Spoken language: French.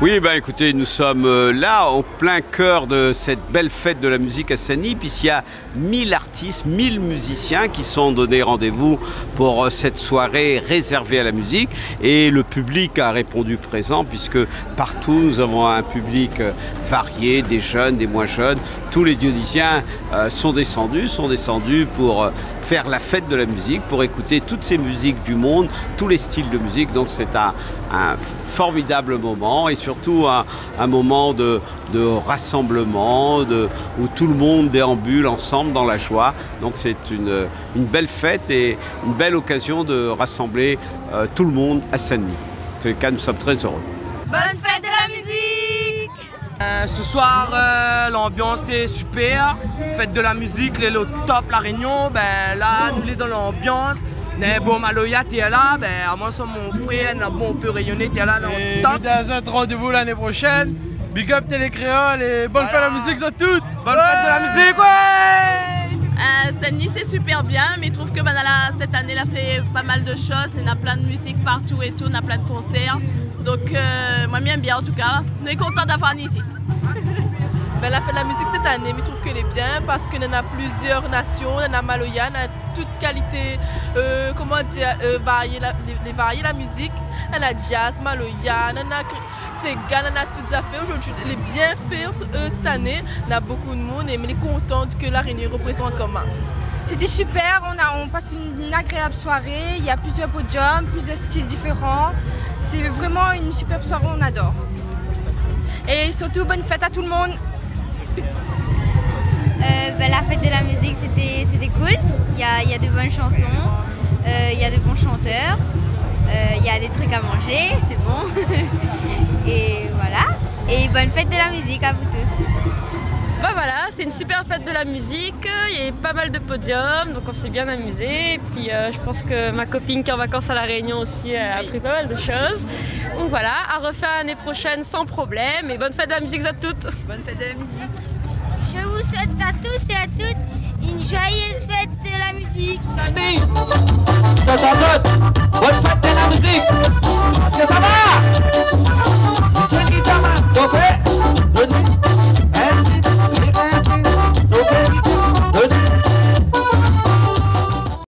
Oui, ben écoutez, nous sommes là, au plein cœur de cette belle fête de la musique à Senlis, puisqu'il y a 1000 artistes, 1000 musiciens qui sont donnés rendez-vous pour cette soirée réservée à la musique. Et le public a répondu présent, puisque partout nous avons un public varié, des jeunes, des moins jeunes. Tous les dionysiens sont descendus pour faire la fête de la musique, pour écouter toutes ces musiques du monde, tous les styles de musique. Donc c'est un formidable moment et surtout un moment de rassemblement, où tout le monde déambule ensemble dans la joie. Donc c'est une belle fête et une belle occasion de rassembler tout le monde à Senlis. En tous les cas, nous sommes très heureux. Bonne fête de la musique! Ce soir, l'ambiance est super. Fête de la musique, les lots top, la Réunion. Ben là, nous sommes dans l'ambiance. Bon, Maloya, t'es là. Ben, moi, c'est mon frère. Bon, on peut rayonner, t'es là. Et top. Dans un rendez-vous l'année prochaine. Big up Télé Créole et bonne fête de la musique à toutes. Bonne fête de la musique, ouais! Senlis, c'est super bien, mais je trouve que cette année, elle a fait pas mal de choses. Il y a plein de musique partout et tout, on a plein de concerts. Donc, moi, j'aime bien en tout cas. On est content d'avoir ici. Ben, la fête de la musique cette année, je trouve qu'elle est bien parce qu'il y en a plusieurs nations. Il y en a Maloya, il y a toute qualité, comment dire, varier la musique. Il y a jazz, Maloya, il y a Sega, il y a toutes affaires. Aujourd'hui, elle est bien faite cette année. Il y a beaucoup de monde et on est contente que la Réunion représente comme ça. C'était super, on passe une agréable soirée. Il y a plusieurs podiums, plusieurs styles différents. C'est vraiment une superbe soirée, on adore. Et surtout, bonne fête à tout le monde. La fête de la musique, c'était cool. Il y a de bonnes chansons, il y a de bons chanteurs, il y a des trucs à manger, c'est bon. Et voilà. Et bonne fête de la musique à vous tous. Bah voilà, c'était une super fête de la musique, il y avait pas mal de podiums, donc on s'est bien amusé. Et puis je pense que ma copine qui est en vacances à La Réunion aussi a appris pas mal de choses. Donc voilà, à refaire l'année prochaine sans problème et bonne fête de la musique à toutes. Bonne fête de la musique. Je vous souhaite à tous et à toutes une joyeuse fête de la musique. Senlis, c'est bonne fête de la musique.